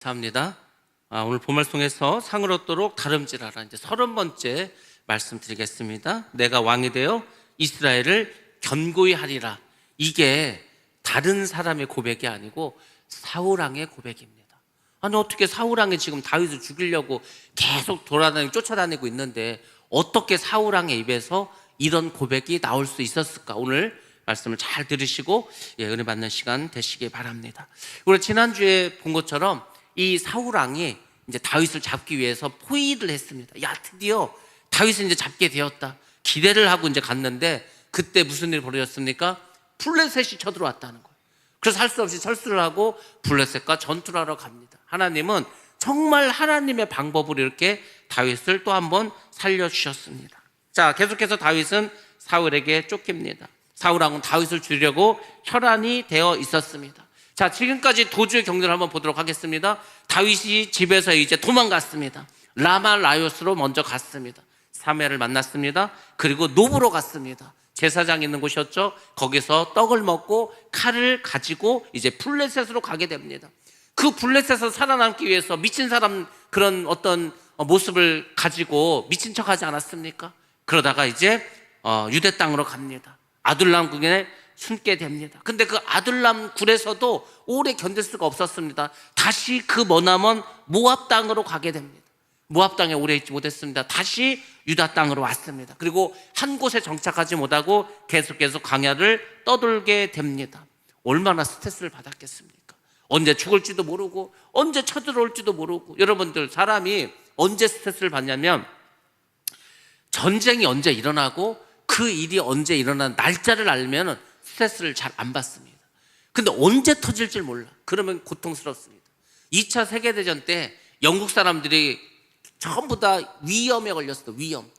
감사합니다. 오늘 본말송에서 상을 얻도록 다름질하라 이제 30번째 말씀드리겠습니다. 내가 왕이 되어 이스라엘을 견고히 하리라. 이게 다른 사람의 고백이 아니고 사울왕의 고백입니다. 아니 어떻게 사울왕이 지금 다윗을 죽이려고 계속 돌아다니고 쫓아다니고 있는데 어떻게 사울왕의 입에서 이런 고백이 나올 수 있었을까? 오늘 말씀을 잘 들으시고 은혜 받는 시간 되시길 바랍니다. 우리 지난주에 본 것처럼 이 사울왕이 이제 다윗을 잡기 위해서 포위를 했습니다. 야, 드디어 다윗을 이제 잡게 되었다. 기대를 하고 이제 갔는데 그때 무슨 일이 벌어졌습니까? 블레셋이 쳐들어왔다는 거예요. 그래서 할 수 없이 철수를 하고 블레셋과 전투를 하러 갑니다. 하나님은 정말 하나님의 방법으로 이렇게 다윗을 또 한번 살려주셨습니다. 자, 계속해서 다윗은 사울에게 쫓깁니다. 사울왕은 다윗을 죽이려고 혈안이 되어 있었습니다. 자, 지금까지 도주의 경로를 한번 보도록 하겠습니다. 다윗이 집에서 이제 도망갔습니다. 라마 라요스로 먼저 갔습니다. 사무엘을 만났습니다. 그리고 노브로 갔습니다. 제사장 있는 곳이었죠. 거기서 떡을 먹고 칼을 가지고 이제 블레셋으로 가게 됩니다. 그 블레셋에서 살아남기 위해서 미친 사람 그런 어떤 모습을 가지고 미친 척하지 않았습니까? 그러다가 이제 유대 땅으로 갑니다. 아둘람 굴에 숨게 됩니다. 근데 그 아둘람 굴에서도 오래 견딜 수가 없었습니다. 다시 그 머나먼 모압 땅으로 가게 됩니다. 모압 땅에 오래 있지 못했습니다. 다시 유다 땅으로 왔습니다. 그리고 한 곳에 정착하지 못하고 계속해서 광야를 떠돌게 됩니다. 얼마나 스트레스를 받았겠습니까? 언제 죽을지도 모르고 언제 쳐들어올지도 모르고. 여러분들, 사람이 언제 스트레스를 받냐면 전쟁이 언제 일어나고 그 일이 언제 일어나는 날짜를 알면 스트레스를 잘 안 받습니다. 근데 언제 터질지 몰라. 그러면 고통스럽습니다. 2차 세계대전 때 영국 사람들이 전부 다 위염에 걸렸어. 위염.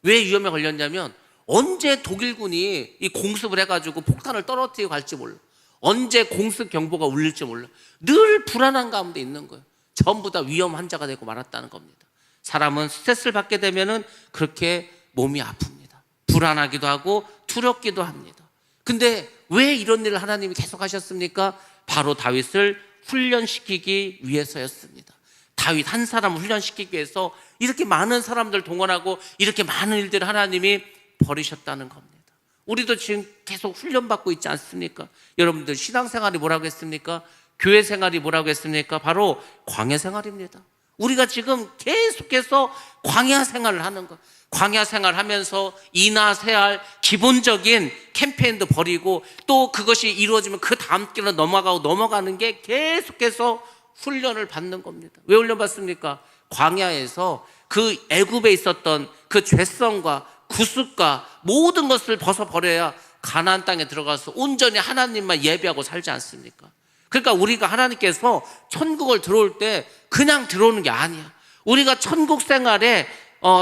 왜 위염에 걸렸냐면 언제 독일군이 이 공습을 해가지고 폭탄을 떨어뜨리고 갈지 몰라. 언제 공습 경보가 울릴지 몰라. 늘 불안한 가운데 있는 거예요. 전부 다 위염 환자가 되고 말았다는 겁니다. 사람은 스트레스를 받게 되면은 그렇게 몸이 아픕니다. 불안하기도 하고 두렵기도 합니다. 근데 왜 이런 일을 하나님이 계속 하셨습니까? 바로 다윗을 훈련시키기 위해서였습니다. 다윗 한 사람을 훈련시키기 위해서 이렇게 많은 사람들 동원하고 이렇게 많은 일들을 하나님이 벌이셨다는 겁니다. 우리도 지금 계속 훈련받고 있지 않습니까? 여러분들 신앙생활이 뭐라고 했습니까? 교회 생활이 뭐라고 했습니까? 바로 광야 생활입니다. 우리가 지금 계속해서 광야 생활을 하는 거. 광야 생활 하면서 이나 세알 기본적인 캠페인도 벌이고 또 그것이 이루어지면 그 다음 길로 넘어가는 게 계속해서 훈련을 받는 겁니다. 왜 훈련 받습니까? 광야에서 그 애굽에 있었던 그 죄성과 구습과 모든 것을 벗어버려야 가나안 땅에 들어가서 온전히 하나님만 예배하고 살지 않습니까? 그러니까 우리가 하나님께서 천국을 들어올 때 그냥 들어오는 게 아니야. 우리가 천국 생활에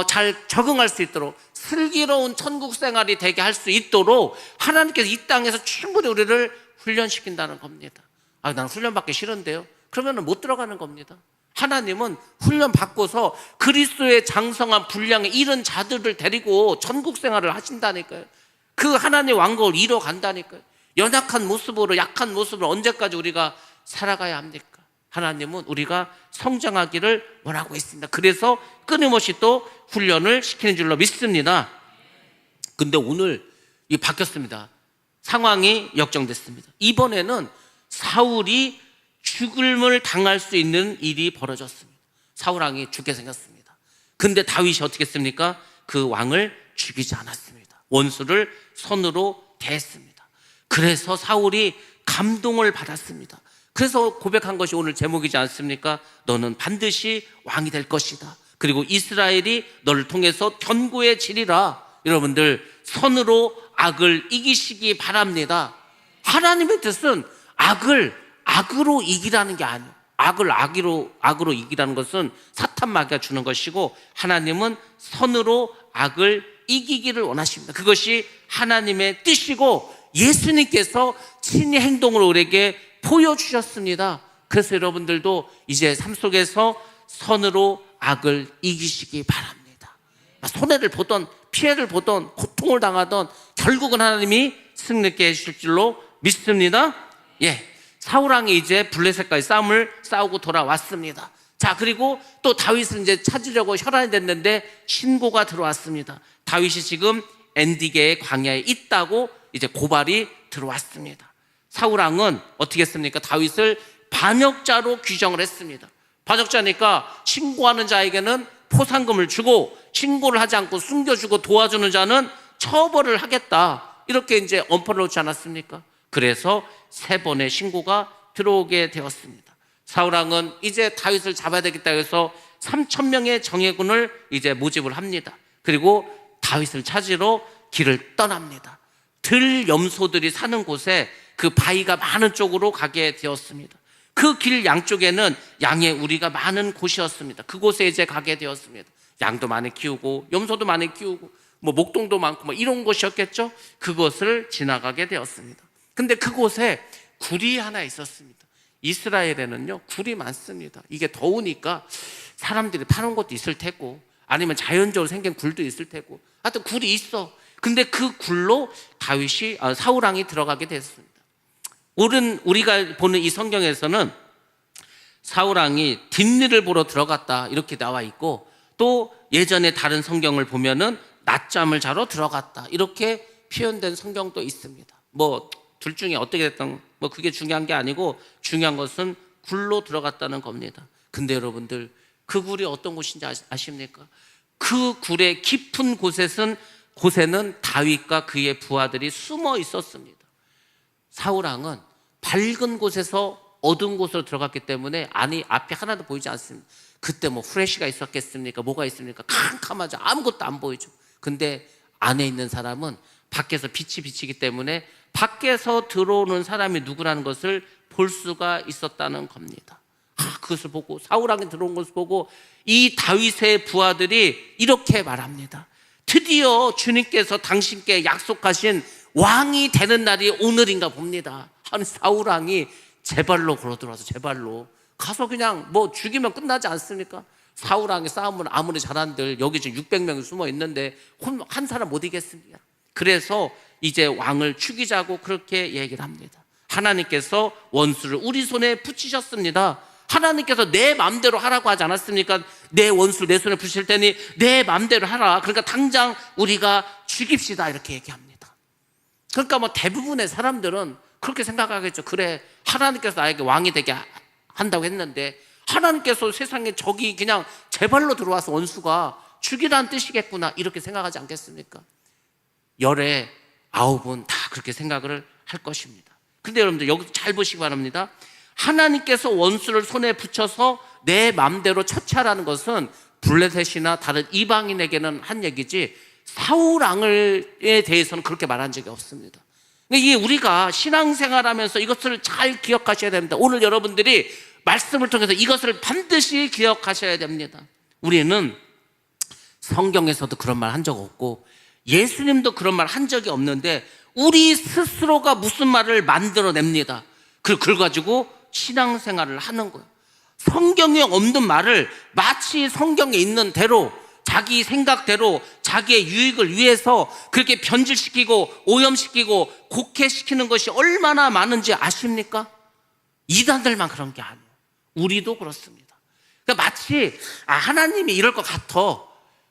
잘 적응할 수 있도록 슬기로운 천국 생활이 되게 할 수 있도록 하나님께서 이 땅에서 충분히 우리를 훈련시킨다는 겁니다. 나는 훈련받기 싫은데요. 그러면 못 들어가는 겁니다. 하나님은 훈련 받고서 그리스도의 장성한 분량에 이른 자들을 데리고 천국 생활을 하신다니까요. 그 하나님의 왕국을 이뤄 간다니까요. 연약한 모습으로 약한 모습으로 언제까지 우리가 살아가야 합니까? 하나님은 우리가 성장하기를 원하고 있습니다. 그래서 끊임없이 또 훈련을 시키는 줄로 믿습니다. 근데 오늘 이 바뀌었습니다. 상황이 역정됐습니다. 이번에는 사울이 죽음을 당할 수 있는 일이 벌어졌습니다. 사울왕이 죽게 생겼습니다. 근데 다윗이 어떻게 했습니까? 그 왕을 죽이지 않았습니다. 원수를 손으로 대했습니다. 그래서 사울이 감동을 받았습니다. 그래서 고백한 것이 오늘 제목이지 않습니까? 너는 반드시 왕이 될 것이다. 그리고 이스라엘이 너를 통해서 견고해지리라. 여러분들, 선으로 악을 이기시기 바랍니다. 하나님의 뜻은 악으로 이기라는 게 아니에요. 악으로 이기라는 것은 사탄 마귀가 주는 것이고 하나님은 선으로 악을 이기기를 원하십니다. 그것이 하나님의 뜻이고 예수님께서 친히 행동으로 우리에게 보여주셨습니다. 그래서 여러분들도 이제 삶 속에서 선으로 악을 이기시기 바랍니다. 손해를 보던 피해를 보던 고통을 당하던 결국은 하나님이 승리케 해주실 줄로 믿습니다. 사울 왕이 이제 블레셋과의 싸움을 싸우고 돌아왔습니다. 자, 그리고 또 다윗을 이제 찾으려고 혈안이 됐는데 신고가 들어왔습니다. 다윗이 지금 엔디게의 광야에 있다고 이제 고발이 들어왔습니다. 사울 왕은 어떻게 했습니까? 다윗을 반역자로 규정을 했습니다. 반역자니까 신고하는 자에게는 포상금을 주고 신고를 하지 않고 숨겨주고 도와주는 자는 처벌을 하겠다, 이렇게 이제 엄포를 놓지 않았습니까? 그래서 3번의 신고가 들어오게 되었습니다. 사울 왕은 이제 다윗을 잡아야 되겠다 해서 3,000명의 정예군을 이제 모집을 합니다. 그리고 다윗을 찾으러 길을 떠납니다. 들 염소들이 사는 곳에 그 바위가 많은 쪽으로 가게 되었습니다. 그 길 양쪽에는 양의 우리가 많은 곳이었습니다. 그곳에 이제 가게 되었습니다. 양도 많이 키우고 염소도 많이 키우고 뭐 목동도 많고 뭐 이런 곳이었겠죠. 그곳을 지나가게 되었습니다. 근데 그곳에 굴이 하나 있었습니다. 이스라엘에는요 굴이 많습니다. 이게 더우니까 사람들이 파는 것도 있을 테고 아니면 자연적으로 생긴 굴도 있을 테고 하여튼 굴이 있어. 근데 그 굴로 사울 왕이 들어가게 됐습니다. 우리가 보는 이 성경에서는 사울 왕이 뒷일을 보러 들어갔다 이렇게 나와 있고, 또 예전에 다른 성경을 보면은 낮잠을 자러 들어갔다 이렇게 표현된 성경도 있습니다. 뭐 둘 중에 어떻게 됐든 뭐 그게 중요한 게 아니고 중요한 것은 굴로 들어갔다는 겁니다. 근데 여러분들 그 굴이 어떤 곳인지 아십니까? 그 굴의 깊은 곳에는 다윗과 그의 부하들이 숨어 있었습니다. 사울 왕은 밝은 곳에서 어두운 곳으로 들어갔기 때문에 앞이 하나도 보이지 않습니다. 그때 뭐 후레쉬가 있었겠습니까? 뭐가 있습니까? 캄캄하죠. 아무것도 안 보이죠. 근데 안에 있는 사람은 밖에서 빛이 비치기 때문에 밖에서 들어오는 사람이 누구라는 것을 볼 수가 있었다는 겁니다. 그것을 보고 사울 왕이 들어온 것을 보고 이 다윗의 부하들이 이렇게 말합니다. 드디어 주님께서 당신께 약속하신 왕이 되는 날이 오늘인가 봅니다. 한 사울 왕이 제 발로 걸어 들어와서 제 발로 가서 그냥 뭐 죽이면 끝나지 않습니까? 사울 왕의 싸움은 아무리 잘한들 여기 지금 600명이 숨어 있는데 한 사람 못 이겼습니다. 그래서 이제 왕을 죽이자고 그렇게 얘기를 합니다. 하나님께서 원수를 우리 손에 붙이셨습니다. 하나님께서 내 마음대로 하라고 하지 않았습니까? 내 원수를 내 손에 붙이실 테니 내 마음대로 하라. 그러니까 당장 우리가 죽입시다 이렇게 얘기합니다. 그러니까 뭐 대부분의 사람들은 그렇게 생각하겠죠. 그래, 하나님께서 나에게 왕이 되게 한다고 했는데 하나님께서 세상에 적이 그냥 제 발로 들어와서 원수가 죽이라는 뜻이겠구나 이렇게 생각하지 않겠습니까? 열의 9은 다 그렇게 생각을 할 것입니다. 근데 여러분들 여기 잘 보시기 바랍니다. 하나님께서 원수를 손에 붙여서 내 마음대로 처치하라는 것은 블레셋이나 다른 이방인에게는 한 얘기지 사울 왕에 대해서는 그렇게 말한 적이 없습니다. 이게 우리가 신앙생활하면서 이것을 잘 기억하셔야 됩니다. 오늘 여러분들이 말씀을 통해서 이것을 반드시 기억하셔야 됩니다. 우리는 성경에서도 그런 말 한 적 없고 예수님도 그런 말 한 적이 없는데 우리 스스로가 무슨 말을 만들어냅니다. 그걸 가지고 신앙생활을 하는 거예요. 성경에 없는 말을 마치 성경에 있는 대로 자기 생각대로 자기의 유익을 위해서 그렇게 변질시키고 오염시키고 곡해시키는 것이 얼마나 많은지 아십니까? 이단들만 그런 게 아니에요. 우리도 그렇습니다. 그러니까 마치 하나님이 이럴 것 같아.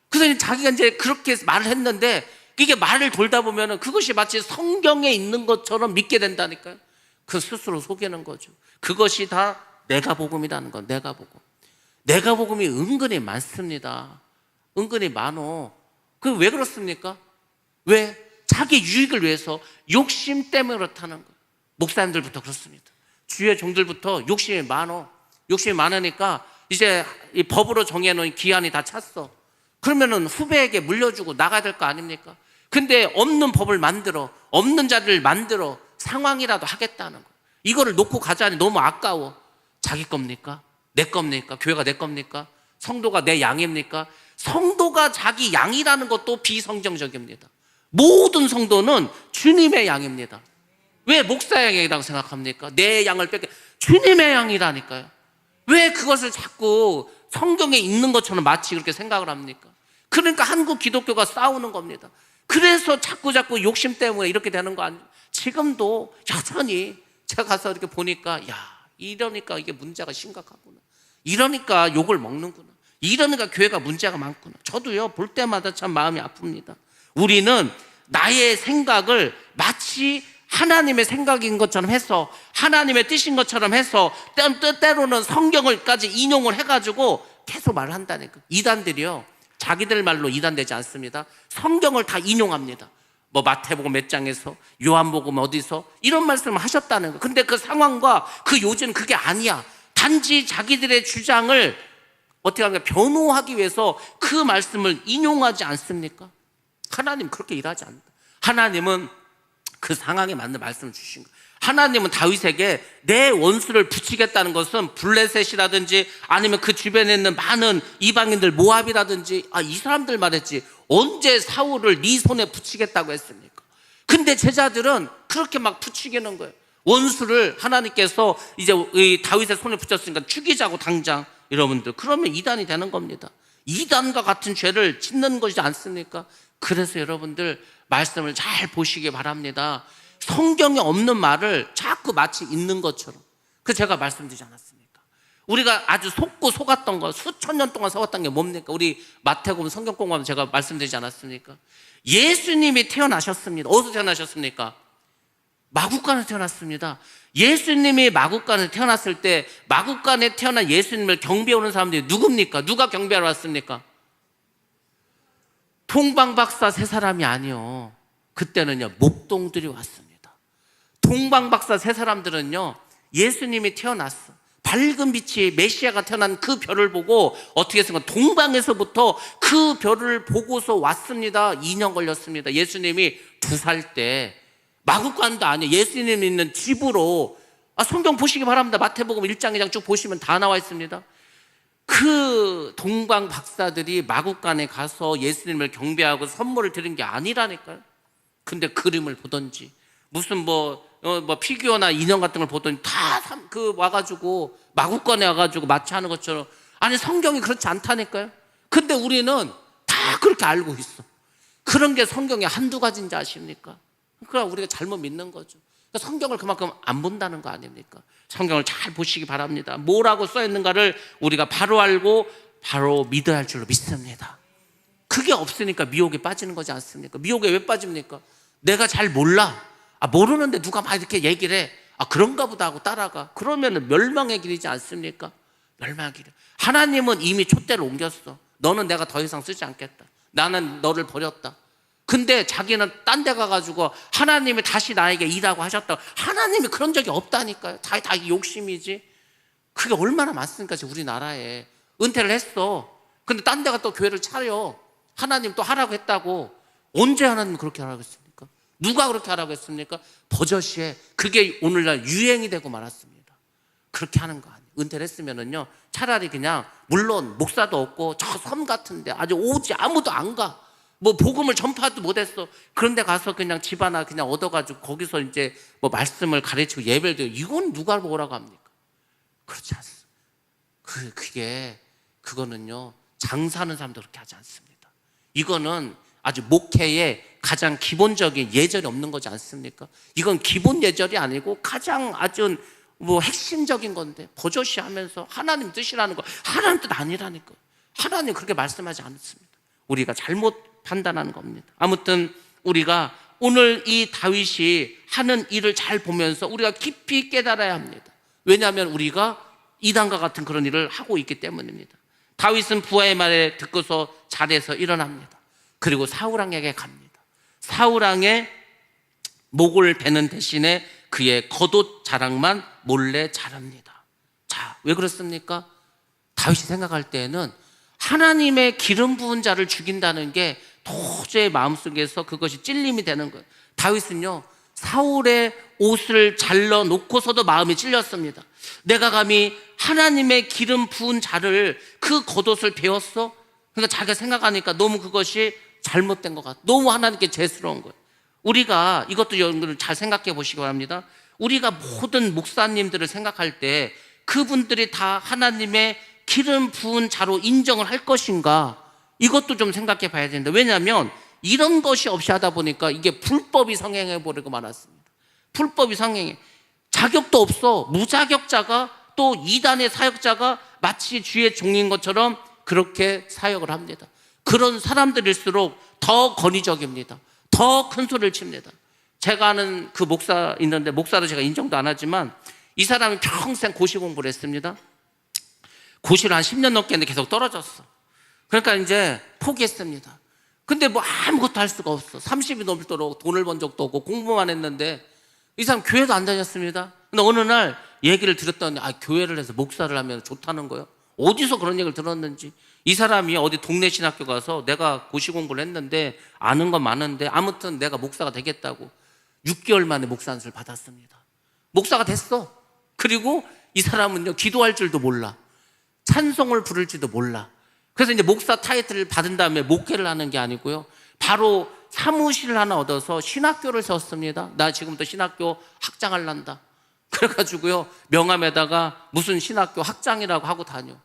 그래서 자기가 이제 그렇게 말을 했는데 이게 말을 돌다 보면 그것이 마치 성경에 있는 것처럼 믿게 된다니까요. 그 스스로 속이는 거죠. 그것이 다 내가복음이라는 건 내가복음. 내가복음이 은근히 많습니다. 은근히 많어. 그 왜 그렇습니까? 왜? 자기 유익을 위해서 욕심 때문에 그렇다는 거예요. 목사님들부터 그렇습니다. 주의 종들부터 욕심이 많어. 욕심이 많으니까 이제 이 법으로 정해놓은 기한이 다 찼어. 그러면은 후배에게 물려주고 나가야 될 거 아닙니까? 근데 없는 법을 만들어, 없는 자를 만들어 상황이라도 하겠다는 거예요. 이거를 놓고 가자니 너무 아까워. 자기 겁니까? 내 겁니까? 교회가 내 겁니까? 성도가 내 양입니까? 성도가 자기 양이라는 것도 비성경적입니다. 모든 성도는 주님의 양입니다. 왜 목사의 양이라고 생각합니까? 내 양을 뺏게 주님의 양이라니까요. 왜 그것을 자꾸 성경에 있는 것처럼 마치 그렇게 생각을 합니까? 그러니까 한국 기독교가 싸우는 겁니다. 그래서 자꾸 욕심 때문에 이렇게 되는 거 아니에요? 지금도 여전히 제가 가서 이렇게 보니까 이러니까 이게 문제가 심각하구나. 이러니까 욕을 먹는구나. 이러니까 교회가 문제가 많구나. 저도요, 볼 때마다 참 마음이 아픕니다. 우리는 나의 생각을 마치 하나님의 생각인 것처럼 해서, 하나님의 뜻인 것처럼 해서, 때로는 성경을까지 인용을 해가지고 계속 말을 한다니까. 이단들이요, 자기들 말로 이단되지 않습니다. 성경을 다 인용합니다. 뭐 마태복음 몇 장에서, 요한복음 어디서 이런 말씀을 하셨다는 거. 근데 그 상황과 그 요지는 그게 아니야. 단지 자기들의 주장을 어떻게 하면 변호하기 위해서 그 말씀을 인용하지 않습니까? 하나님 그렇게 일하지 않는다. 하나님은 그 상황에 맞는 말씀을 주신 거예요. 하나님은 다윗에게 내 원수를 붙이겠다는 것은 블레셋이라든지 아니면 그 주변에 있는 많은 이방인들, 모압이라든지, 이 사람들 말했지, 언제 사울을 네 손에 붙이겠다고 했습니까? 근데 제자들은 그렇게 막 붙이기는 거예요. 원수를 하나님께서 이제 이 다윗의 손에 붙였으니까 죽이자고 당장. 여러분들, 그러면 이단이 되는 겁니다. 이단과 같은 죄를 짓는 것이지 않습니까? 그래서 여러분들 말씀을 잘 보시기 바랍니다. 성경에 없는 말을 자꾸 마치 있는 것처럼. 그래서 제가 말씀드리지 않았습니까? 우리가 아주 속고 속았던 거, 수천 년 동안 속았던 게 뭡니까? 우리 마태복음 성경 공부하면 제가 말씀드리지 않았습니까? 예수님이 태어나셨습니다. 어디서 태어나셨습니까? 마구간에서 태어났습니다. 예수님이 마구간에 태어났을 때 마구간에 태어난 예수님을 경배해 오는 사람들이 누굽니까? 누가 경배하러 왔습니까? 동방박사 세 사람이 아니요, 그때는요 목동들이 왔습니다. 동방박사 세 사람들은요, 예수님이 태어났어, 밝은 빛이 메시아가 태어난 그 별을 보고 어떻게 했습니까? 동방에서부터 그 별을 보고서 왔습니다. 2년 걸렸습니다. 예수님이 2살 때, 마구간도 아니에요, 예수님 있는 집으로. 성경 보시기 바랍니다. 마태복음 1장 2장 쭉 보시면 다 나와 있습니다. 그 동방 박사들이 마구간에 가서 예수님을 경배하고 선물을 드린 게 아니라니까요. 근데 그림을 보던지 무슨 뭐 피규어나 인형 같은 걸 보더니 다 와가지고 마구간에 와가지고 마취하는 것처럼. 아니, 성경이 그렇지 않다니까요. 근데 우리는 다 그렇게 알고 있어. 그런 게 성경에 한두 가지인지 아십니까? 그러니까 우리가 잘못 믿는 거죠. 그러니까 성경을 그만큼 안 본다는 거 아닙니까? 성경을 잘 보시기 바랍니다. 뭐라고 써 있는가를 우리가 바로 알고 바로 믿어야 할 줄로 믿습니다. 그게 없으니까 미혹에 빠지는 거지 않습니까? 미혹에 왜 빠집니까? 내가 잘 몰라. 모르는데 누가 막 이렇게 얘기를 해. 그런가 보다 하고 따라가. 그러면 멸망의 길이지 않습니까? 멸망의 길. 하나님은 이미 촛대를 옮겼어. 너는 내가 더 이상 쓰지 않겠다. 나는 너를 버렸다. 근데 자기는 딴 데 가가지고 하나님이 다시 나에게 일하고 하셨다고. 하나님이 그런 적이 없다니까요. 다 욕심이지. 그게 얼마나 많습니까? 우리나라에. 은퇴를 했어. 근데 딴 데가 또 교회를 차려. 하나님 또 하라고 했다고. 언제 하나님 그렇게 하라고 했습니까? 누가 그렇게 하라고 했습니까? 버젓이에. 그게 오늘날 유행이 되고 말았습니다. 그렇게 하는 거 아니에요. 은퇴를 했으면은요, 차라리 그냥, 물론 목사도 없고 저 섬 같은데 아주 오지 아무도 안 가. 뭐 복음을 전파도 못했어. 그런데 가서 그냥 집 하나 그냥 얻어가지고 거기서 이제 뭐 말씀을 가르치고 예배를 드리고, 이건 누가 뭐라고 합니까? 그렇지 않습니다. 그거는요, 장사하는 사람도 그렇게 하지 않습니다. 이거는 아주 목회의 가장 기본적인 예절이 없는 거지 않습니까? 이건 기본 예절이 아니고 가장 아주 뭐 핵심적인 건데, 버젓이 하면서 하나님 뜻이라는 거, 하나님 뜻 아니라니까. 하나님 그렇게 말씀하지 않습니다. 우리가 잘못 판단하는 겁니다. 아무튼 우리가 오늘 이 다윗이 하는 일을 잘 보면서 우리가 깊이 깨달아야 합니다. 왜냐하면 우리가 이단과 같은 그런 일을 하고 있기 때문입니다. 다윗은 부하의 말에 듣고서 자리에서 일어납니다. 그리고 사울왕에게 갑니다. 사울왕의 목을 베는 대신에 그의 겉옷 자랑만 몰래 자릅니다. 자, 왜 그렇습니까? 다윗이 생각할 때에는 하나님의 기름 부은 자를 죽인다는 게 도저히 마음속에서 그것이 찔림이 되는 거예요. 다윗은요, 사울의 옷을 잘라 놓고서도 마음이 찔렸습니다. 내가 감히 하나님의 기름 부은 자를 그 겉옷을 베었어? 그러니까 자기가 생각하니까 너무 그것이 잘못된 것 같아. 너무 하나님께 죄스러운 거예요. 우리가 이것도 여러분들 잘 생각해 보시기 바랍니다. 우리가 모든 목사님들을 생각할 때 그분들이 다 하나님의 기름 부은 자로 인정을 할 것인가, 이것도 좀 생각해 봐야 된다. 왜냐하면 이런 것이 없이 하다 보니까 이게 불법이 성행해 버리고 말았습니다. 불법이 성행해. 자격도 없어. 무자격자가 또 이단의 사역자가 마치 주의 종인 것처럼 그렇게 사역을 합니다. 그런 사람들일수록 더 권위적입니다. 더 큰 소리를 칩니다. 제가 아는 그 목사 있는데, 목사로 제가 인정도 안 하지만 이 사람이 평생 고시 공부를 했습니다. 고시를 한 10년 넘게 했는데 계속 떨어졌어. 그러니까 이제 포기했습니다. 근데 뭐 아무것도 할 수가 없어. 30이 넘도록 돈을 번 적도 없고 공부만 했는데 이 사람 교회도 안 다녔습니다. 근데 어느 날 얘기를 들었더니 교회를 해서 목사를 하면 좋다는 거예요. 어디서 그런 얘기를 들었는지. 이 사람이 어디 동네 신학교 가서 내가 고시 공부를 했는데 아는 건 많은데 아무튼 내가 목사가 되겠다고 6개월 만에 목사 안수를 받았습니다. 목사가 됐어. 그리고 이 사람은요, 기도할 줄도 몰라. 찬송을 부를지도 몰라. 그래서 이제 목사 타이틀을 받은 다음에 목회를 하는 게 아니고요, 바로 사무실을 하나 얻어서 신학교를 세웠습니다. 나 지금부터 신학교 학장할란다. 그래가지고요, 명함에다가 무슨 신학교 학장이라고 하고 다녀.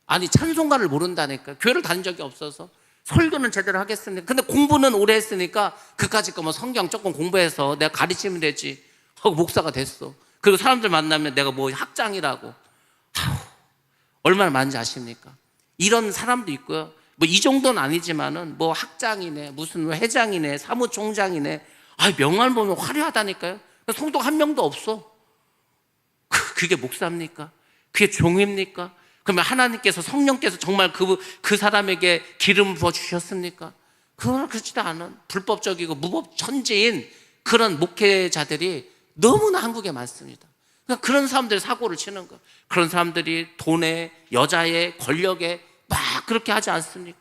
아니, 찬송가를 모른다니까. 교회를 다닌 적이 없어서. 설교는 제대로 하겠습니까? 근데 공부는 오래 했으니까 그까짓 거 뭐 성경 조금 공부해서 내가 가르치면 되지 하고 목사가 됐어. 그리고 사람들 만나면 내가 뭐 학장이라고. 얼마나 많은지 아십니까? 이런 사람도 있고요. 뭐 이 정도는 아니지만은 뭐 학장이네, 무슨 회장이네, 사무총장이네. 명함 보면 화려하다니까요. 성도가 한 명도 없어. 그게 목사입니까? 그게 종입니까? 그러면 하나님께서, 성령께서 정말 그 사람에게 기름을 부어주셨습니까? 그건 그렇지도 않은 불법적이고 무법 천지인 그런 목회자들이 너무나 한국에 많습니다. 그러니까 그런 사람들이 사고를 치는 거예요. 그런 사람들이 돈에, 여자에, 권력에 막 그렇게 하지 않습니까?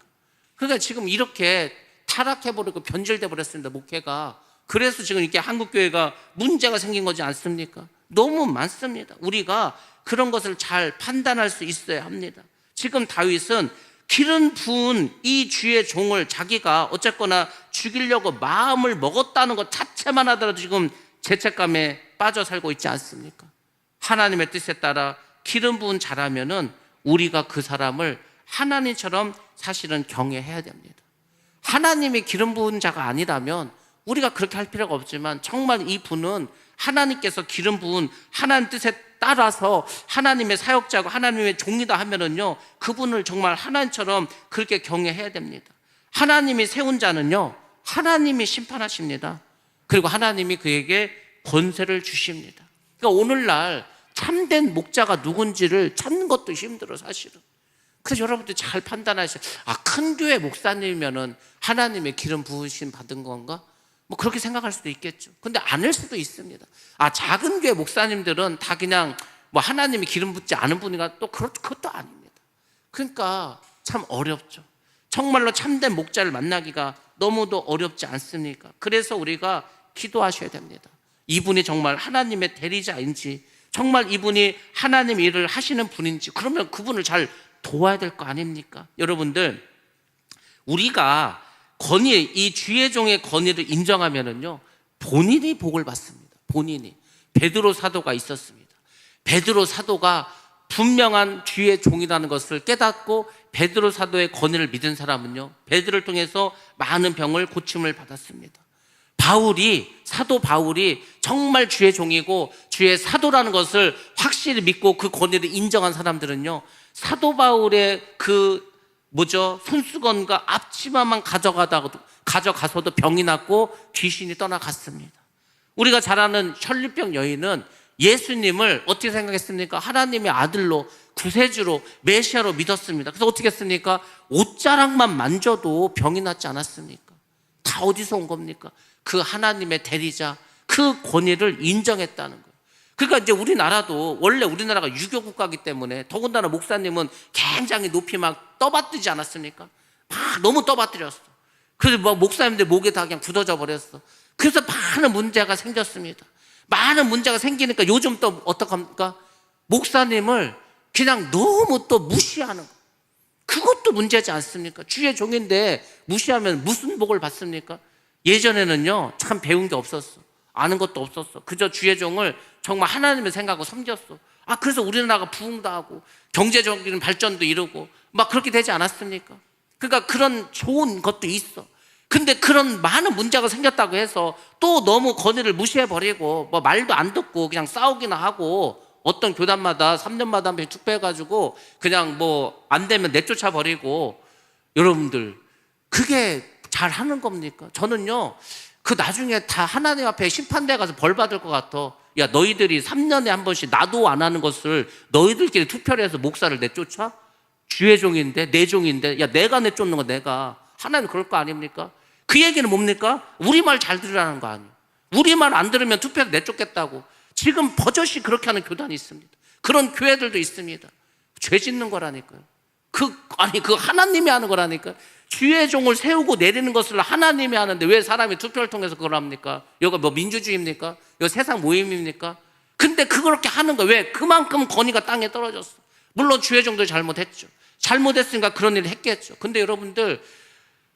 그러니까 지금 이렇게 타락해버리고 변질돼버렸습니다, 목회가. 그래서 지금 이렇게 한국교회가 문제가 생긴 거지 않습니까? 너무 많습니다. 우리가 그런 것을 잘 판단할 수 있어야 합니다. 지금 다윗은 기름 부은 이 주의 종을 자기가 어쨌거나 죽이려고 마음을 먹었다는 것 자체만 하더라도 지금 죄책감에 빠져 살고 있지 않습니까? 하나님의 뜻에 따라 기름 부은 자라면은 우리가 그 사람을 하나님처럼 사실은 경외해야 됩니다. 하나님이 기름 부은 자가 아니라면 우리가 그렇게 할 필요가 없지만, 정말 이 분은 하나님께서 기름 부은 하나님 뜻에 따라서 하나님의 사역자고 하나님의 종이다 하면은요, 그분을 정말 하나님처럼 그렇게 경외해야 됩니다. 하나님이 세운 자는요, 하나님이 심판하십니다. 그리고 하나님이 그에게 권세를 주십니다. 그러니까 오늘날 참된 목자가 누군지를 찾는 것도 힘들어, 사실은. 그래서 여러분들 잘 판단하셔야, 큰 교회 목사님이면은 하나님의 기름 부으심 받은 건가? 뭐 그렇게 생각할 수도 있겠죠. 근데 아닐 수도 있습니다. 작은 교회 목사님들은 다 그냥 뭐 하나님이 기름 붓지 않은 분이가 또 그것도 아닙니다. 그러니까 참 어렵죠. 정말로 참된 목자를 만나기가 너무도 어렵지 않습니까? 그래서 우리가 기도하셔야 됩니다. 이분이 정말 하나님의 대리자인지, 정말 이분이 하나님 일을 하시는 분인지, 그러면 그분을 잘 도와야 될 거 아닙니까? 여러분들, 우리가 권위, 이 주의 종의 권위를 인정하면은요, 본인이 복을 받습니다. 본인이. 베드로 사도가 있었습니다. 베드로 사도가 분명한 주의 종이라는 것을 깨닫고 베드로 사도의 권위를 믿은 사람은요, 베드로를 통해서 많은 병을 고침을 받았습니다. 사도 바울이 정말 주의 종이고 주의 사도라는 것을 확실히 믿고 그 권위를 인정한 사람들은요, 사도 바울의 손수건과 앞치마만 가져가서도 병이 낫고 귀신이 떠나갔습니다. 우리가 잘 아는 혈류병 여인은 예수님을 어떻게 생각했습니까? 하나님의 아들로, 구세주로, 메시아로 믿었습니다. 그래서 어떻게 했습니까? 옷자락만 만져도 병이 낫지 않았습니까? 다 어디서 온 겁니까? 그 하나님의 대리자, 그 권위를 인정했다는 거예요. 그러니까 이제 우리나라도, 원래 우리나라가 유교 국가이기 때문에, 더군다나 목사님은 굉장히 높이 막 떠받들지 않았습니까? 막 너무 떠받들였어. 그래서 목사님들 목에 다 그냥 굳어져 버렸어. 그래서 많은 문제가 생겼습니다. 많은 문제가 생기니까 요즘 또 어떡합니까? 목사님을 그냥 너무 또 무시하는 거. 그것도 문제지 않습니까? 주의 종인데 무시하면 무슨 복을 받습니까? 예전에는요, 참 배운 게 없었어. 아는 것도 없었어. 그저 주의 종을 정말 하나님을 생각하고 섬겼어. 그래서 우리나라가 부흥도 하고 경제적인 발전도 이루고 막 그렇게 되지 않았습니까? 그러니까 그런 좋은 것도 있어. 근데 그런 많은 문제가 생겼다고 해서 또 너무 건의를 무시해버리고 뭐 말도 안 듣고 그냥 싸우기나 하고, 어떤 교단마다 3년마다 한 번씩 투표해가지고 그냥 뭐 안 되면 내쫓아버리고, 여러분들 그게 잘 하는 겁니까? 저는요, 그 나중에 다 하나님 앞에 심판대 가서 벌 받을 것 같아. 야, 너희들이 3년에 한 번씩 나도 안 하는 것을 너희들끼리 투표를 해서 목사를 내쫓아? 주의 종인데, 내 종인데, 야, 내가 내쫓는 거 내가. 하나님 그럴 거 아닙니까? 그 얘기는 뭡니까? 우리 말 잘 들으라는 거 아니에요. 우리 말 안 들으면 투표해서 내쫓겠다고. 지금 버젓이 그렇게 하는 교단이 있습니다. 그런 교회들도 있습니다. 죄 짓는 거라니까요. 그 하나님이 하는 거라니까. 주의 종을 세우고 내리는 것을 하나님이 하는데 왜 사람이 투표를 통해서 그걸 합니까? 여기가 뭐 민주주의입니까? 여기 세상 모임입니까? 근데 그렇게 하는 거 왜? 그만큼 권위가 땅에 떨어졌어. 물론 주의 종도 잘못했죠. 잘못했으니까 그런 일을 했겠죠. 근데 여러분들,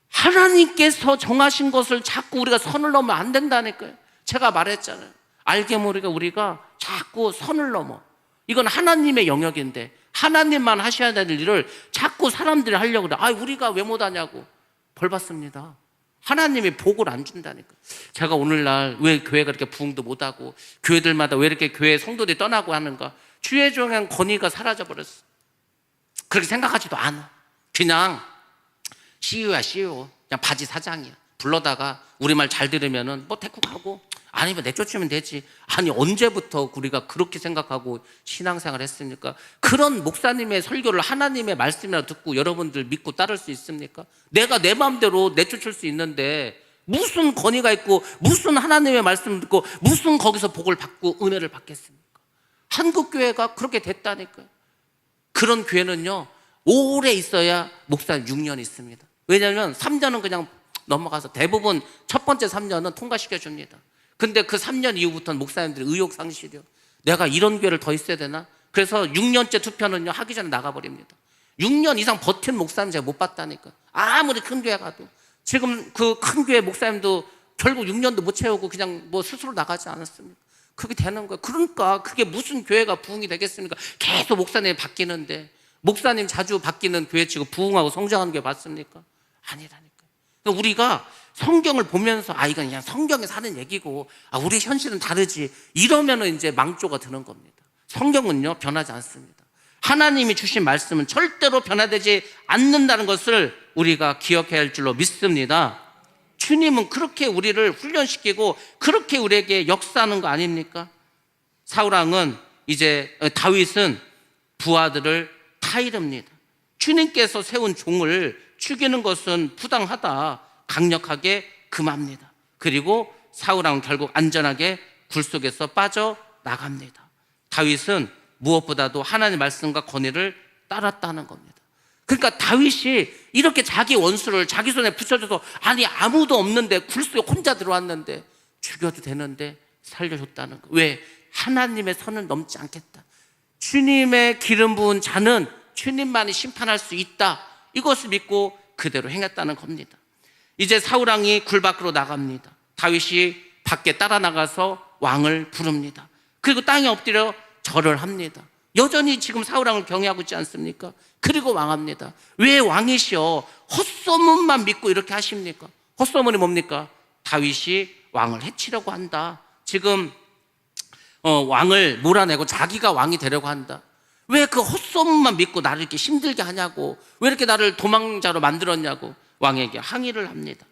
하나님께서 정하신 것을 자꾸 우리가 선을 넘으면 안 된다니까요. 제가 말했잖아요. 알게 모르게 우리가 자꾸 선을 넘어. 이건 하나님의 영역인데 하나님만 하셔야 될 일을 자꾸 사람들이 하려고 그래. 우리가 왜 못하냐고. 벌 받습니다. 하나님이 복을 안 준다니까. 제가 오늘날 왜 교회가 이렇게 부흥도 못하고 교회들마다 왜 이렇게 교회 성도들이 떠나고 하는가. 주의 종의 권위가 사라져버렸어. 그렇게 생각하지도 않아. 그냥 CEO야 CEO. 그냥 바지 사장이야. 불러다가 우리 말 잘 들으면은 뭐 데리고 가고, 아니면 내쫓으면 되지. 아니, 언제부터 우리가 그렇게 생각하고 신앙생활 했습니까? 그런 목사님의 설교를 하나님의 말씀이라 듣고 여러분들 믿고 따를 수 있습니까? 내가 내 마음대로 내쫓을 수 있는데 무슨 권위가 있고 무슨 하나님의 말씀을 듣고 무슨 거기서 복을 받고 은혜를 받겠습니까? 한국교회가 그렇게 됐다니까요. 그런 교회는요, 오래 있어야 목사님 6년 있습니다. 왜냐하면 3년은 그냥 넘어가서 대부분 첫 번째 3년은 통과시켜 줍니다. 근데 그 3년 이후부터는 목사님들이 의욕 상실이요. 내가 이런 교회를 더 있어야 되나? 그래서 6년째 투표는요, 하기 전에 나가버립니다. 6년 이상 버틴 목사님 제가 못 봤다니까. 아무리 큰 교회 가도. 지금 그 큰 교회 목사님도 결국 6년도 못 채우고 그냥 뭐 스스로 나가지 않았습니까? 그게 되는 거예요. 그러니까 그게 무슨 교회가 부흥이 되겠습니까? 계속 목사님이 바뀌는데, 목사님 자주 바뀌는 교회 치고 부흥하고 성장하는 게 맞습니까? 아니라니까요. 그러니까 우리가 성경을 보면서 이건 그냥 성경에 사는 얘기고 우리 현실은 다르지, 이러면은 이제 망조가 드는 겁니다. 성경은요, 변하지 않습니다. 하나님이 주신 말씀은 절대로 변화되지 않는다는 것을 우리가 기억해야 할 줄로 믿습니다. 주님은 그렇게 우리를 훈련시키고 그렇게 우리에게 역사하는 거 아닙니까? 다윗은 부하들을 타이릅니다. 주님께서 세운 종을 죽이는 것은 부당하다, 강력하게 금합니다. 그리고 사울왕은 결국 안전하게 굴 속에서 빠져나갑니다. 다윗은 무엇보다도 하나님의 말씀과 권위를 따랐다는 겁니다. 그러니까 다윗이 이렇게 자기 원수를 자기 손에 붙여줘서, 아무도 없는데 굴 속에 혼자 들어왔는데 죽여도 되는데 살려줬다는 거. 왜? 하나님의 선을 넘지 않겠다. 주님의 기름 부은 자는 주님만이 심판할 수 있다, 이것을 믿고 그대로 행했다는 겁니다. 이제 사울왕이 굴 밖으로 나갑니다. 다윗이 밖에 따라 나가서 왕을 부릅니다. 그리고 땅에 엎드려 절을 합니다. 여전히 지금 사울왕을 경외하고 있지 않습니까? 그리고 왕합니다. 왜 왕이시여 헛소문만 믿고 이렇게 하십니까? 헛소문이 뭡니까? 다윗이 왕을 해치려고 한다. 지금 왕을 몰아내고 자기가 왕이 되려고 한다. 왜 그 헛소문만 믿고 나를 이렇게 힘들게 하냐고, 왜 이렇게 나를 도망자로 만들었냐고 왕에게 항의를 합니다.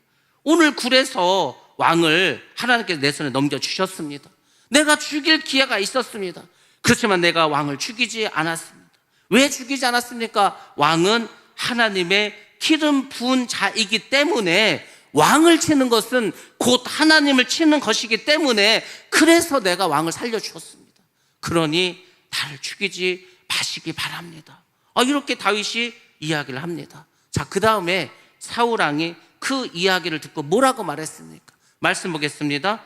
오늘 굴에서 왕을 하나님께서 내 손에 넘겨주셨습니다. 내가 죽일 기회가 있었습니다. 그렇지만 내가 왕을 죽이지 않았습니다. 왜 죽이지 않았습니까? 왕은 하나님의 기름 부은 자이기 때문에, 왕을 치는 것은 곧 하나님을 치는 것이기 때문에, 그래서 내가 왕을 살려주었습니다. 그러니 나를 죽이지 마시기 바랍니다. 이렇게 다윗이 이야기를 합니다. 자, 그 다음에 사울왕이 그 이야기를 듣고 뭐라고 말했습니까? 말씀 보겠습니다.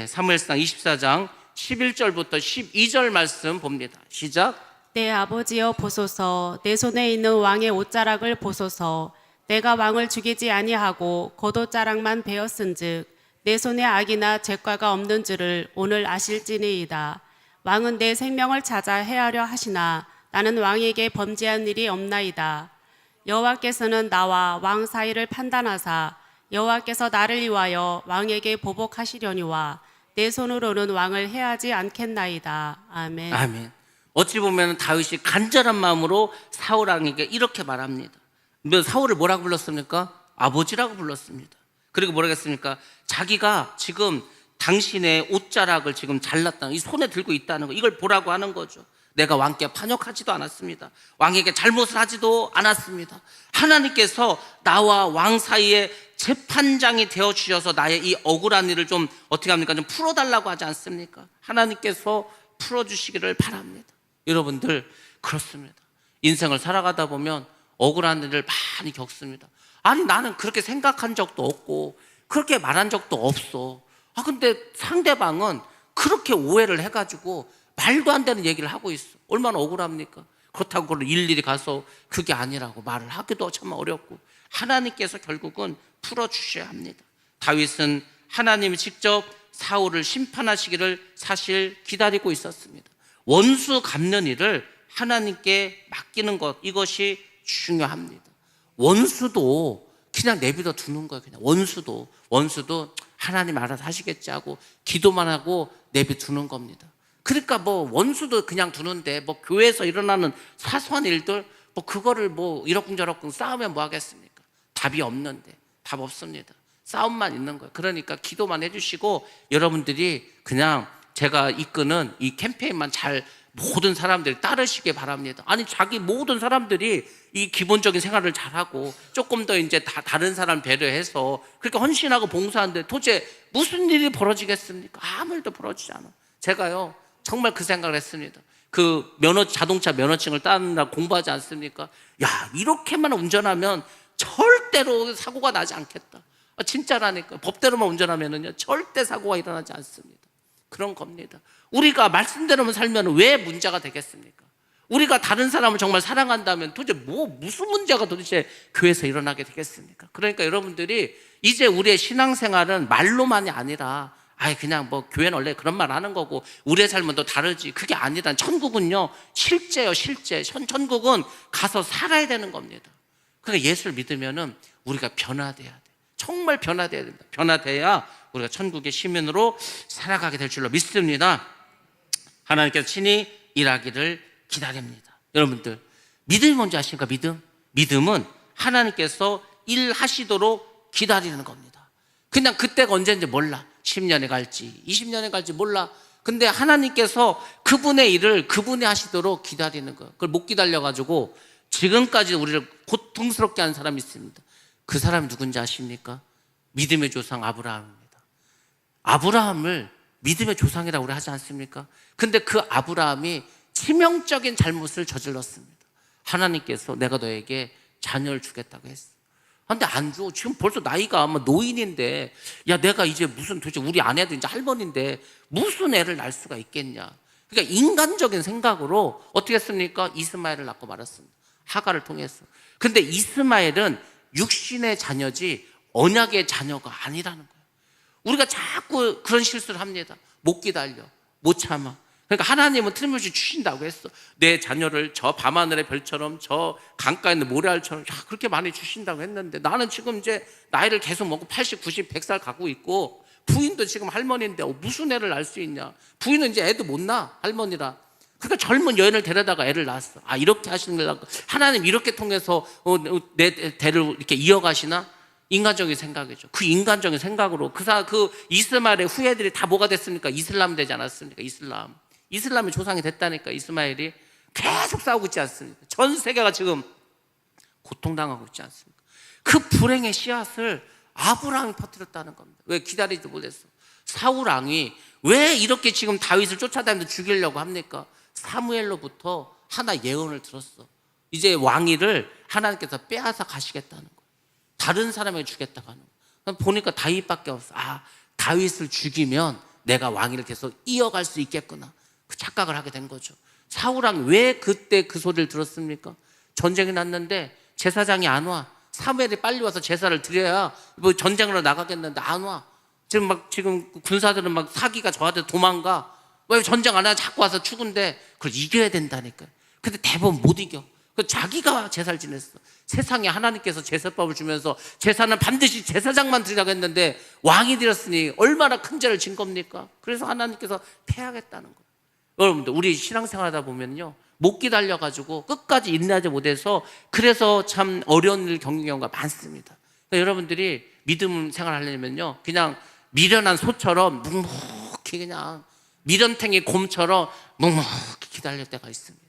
사무엘상 24장 11절부터 12절 말씀 봅니다. 시작. 내 아버지여 보소서, 내 손에 있는 왕의 옷자락을 보소서. 내가 왕을 죽이지 아니하고 겉옷자락만 베었은즉 내 손에 악이나 죄과가 없는 줄을 오늘 아실지니이다. 왕은 내 생명을 찾아 해하려 하시나 나는 왕에게 범죄한 일이 없나이다. 여호와께서는 나와 왕 사이를 판단하사 여호와께서 나를 위하여 왕에게 보복하시려니와 내 손으로는 왕을 해하지 않겠나이다. 아멘. 아멘. 어찌 보면 다윗이 간절한 마음으로 사울 왕에게 이렇게 말합니다. 사울을 뭐라고 불렀습니까? 아버지라고 불렀습니다. 그리고 뭐라고 했습니까? 자기가 지금 당신의 옷자락을 지금 잘랐다는, 이 손에 들고 있다는 거, 이걸 보라고 하는 거죠. 내가 왕께 반역하지도 않았습니다. 왕에게 잘못을 하지도 않았습니다. 하나님께서 나와 왕 사이에 재판장이 되어주셔서 나의 이 억울한 일을 좀 어떻게 합니까? 좀 풀어달라고 하지 않습니까? 하나님께서 풀어주시기를 바랍니다. 여러분들, 그렇습니다. 인생을 살아가다 보면 억울한 일을 많이 겪습니다. 아니, 나는 그렇게 생각한 적도 없고 그렇게 말한 적도 없어. 근데 상대방은 그렇게 오해를 해가지고 말도 안 되는 얘기를 하고 있어. 얼마나 억울합니까? 그렇다고 그걸 일일이 가서 그게 아니라고 말을 하기도 참 어렵고, 하나님께서 결국은 풀어주셔야 합니다. 다윗은 하나님이 직접 사울을 심판하시기를 사실 기다리고 있었습니다. 원수 갚는 일을 하나님께 맡기는 것, 이것이 중요합니다. 원수도 그냥 내버려 두는 거예요. 그냥 원수도 하나님 알아서 하시겠지 하고 기도만 하고 내버려 두는 겁니다. 그러니까 뭐 원수도 그냥 두는데 뭐 교회에서 일어나는 사소한 일들 뭐 그거를 뭐 이러쿵저러쿵 싸우면 뭐 하겠습니까? 답이 없는데, 답 없습니다. 싸움만 있는 거예요. 그러니까 기도만 해주시고 여러분들이 그냥 제가 이끄는 이 캠페인만 잘 모든 사람들이 따르시기 바랍니다. 아니, 자기 모든 사람들이 이 기본적인 생활을 잘하고 조금 더 이제 다른 사람 배려해서 그렇게 헌신하고 봉사하는데 도대체 무슨 일이 벌어지겠습니까? 아무 일도 벌어지지 않아. 제가요 정말 그 생각을 했습니다. 그 자동차 면허증을 따느라 공부하지 않습니까? 야, 이렇게만 운전하면 절대로 사고가 나지 않겠다. 진짜라니까. 법대로만 운전하면은요 절대 사고가 일어나지 않습니다. 그런 겁니다. 우리가 말씀대로만 살면 왜 문제가 되겠습니까? 우리가 다른 사람을 정말 사랑한다면 도대체 무슨 문제가 도대체 교회에서 일어나게 되겠습니까? 그러니까 여러분들이 이제 우리의 신앙생활은 말로만이 아니라 그냥 뭐 교회는 원래 그런 말 하는 거고 우리의 삶은 또 다르지, 그게 아니라 천국은요 실제요, 실제. 천국은 가서 살아야 되는 겁니다. 그러니까 예수를 믿으면은 우리가 변화돼야 돼. 정말 변화돼야 된다. 변화돼야 우리가 천국의 시민으로 살아가게 될 줄로 믿습니다. 하나님께서 친히 일하기를 기다립니다. 여러분들, 믿음이 뭔지 아십니까? 믿음은 하나님께서 일하시도록 기다리는 겁니다. 그냥 그때가 언제인지 몰라. 10년에 갈지 20년에 갈지 몰라. 근데 하나님께서 그분의 일을 그분이 하시도록 기다리는 거예요. 그걸 못 기다려가지고 지금까지 우리를 고통스럽게 한 사람이 있습니다. 그 사람이 누군지 아십니까? 믿음의 조상 아브라함입니다. 아브라함을 믿음의 조상이라고 우리 하지 않습니까? 근데 그 아브라함이 치명적인 잘못을 저질렀습니다. 하나님께서 내가 너에게 자녀를 주겠다고 했어. 근데 안 줘. 지금 벌써 나이가 아마 노인인데, 야, 내가 이제 무슨 도대체 우리 아내도 이제 할머니인데 무슨 애를 낳을 수가 있겠냐. 그러니까 인간적인 생각으로 어떻게 했습니까? 이스마엘을 낳고 말았습니다. 하가를 통해서. 근데 이스마엘은 육신의 자녀지 언약의 자녀가 아니라는 거예요. 우리가 자꾸 그런 실수를 합니다. 못 기다려, 못 참아. 그러니까 하나님은 틀림없이 주신다고 했어. 내 자녀를 저 밤하늘의 별처럼 저 강가에 있는 모래알처럼 그렇게 많이 주신다고 했는데 나는 지금 이제 나이를 계속 먹고 80, 90, 100살 가고 있고 부인도 지금 할머니인데 무슨 애를 낳을 수 있냐. 부인은 이제 애도 못 낳아, 할머니라. 그러니까 젊은 여인을 데려다가 애를 낳았어. 이렇게 하시는 거라고. 하나님 이렇게 통해서 내 대를 이렇게 이어가시나? 인간적인 생각이죠. 그 인간적인 생각으로 그 이스마엘의 후예들이 다 뭐가 됐습니까? 이슬람 되지 않았습니까? 이슬람이 조상이 됐다니까. 이스마엘이 계속 싸우고 있지 않습니까? 전 세계가 지금 고통당하고 있지 않습니까? 그 불행의 씨앗을 아브라함이 퍼뜨렸다는 겁니다. 왜 기다리지 못했어? 사울 왕이 왜 이렇게 지금 다윗을 쫓아다니면서 죽이려고 합니까? 사무엘로부터 하나 예언을 들었어. 이제 왕위를 하나님께서 빼앗아 가시겠다는 거예요. 다른 사람에게 주겠다고 하는 거예요. 보니까 다윗밖에 없어. 다윗을 죽이면 내가 왕위를 계속 이어갈 수 있겠구나. 그 착각을 하게 된 거죠. 사울 왕이 왜 그때 그 소리를 들었습니까? 전쟁이 났는데 제사장이 안 와. 사무엘이 빨리 와서 제사를 드려야 뭐 전쟁으로 나가겠는데 안 와. 지금 군사들은 막 사기가 저한테 도망가. 왜 전쟁 안 하고 자꾸 와서 죽은데 그걸 이겨야 된다니까요. 근데 대부분 못 이겨. 그 자기가 제사를 지냈어. 세상에 하나님께서 제사법을 주면서 제사는 반드시 제사장만 드리라고 했는데 왕이 되었으니 얼마나 큰 죄를 진 겁니까? 그래서 하나님께서 패하겠다는 거예요. 여러분들, 우리 신앙생활 하다 보면요, 못 기다려가지고 끝까지 인내하지 못해서 그래서 참 어려운 일 겪는 경우가 많습니다. 그러니까 여러분들이 믿음 생활 하려면요, 그냥 미련한 소처럼 묵묵히, 그냥 미련탱이 곰처럼 묵묵히 기다릴 때가 있습니다.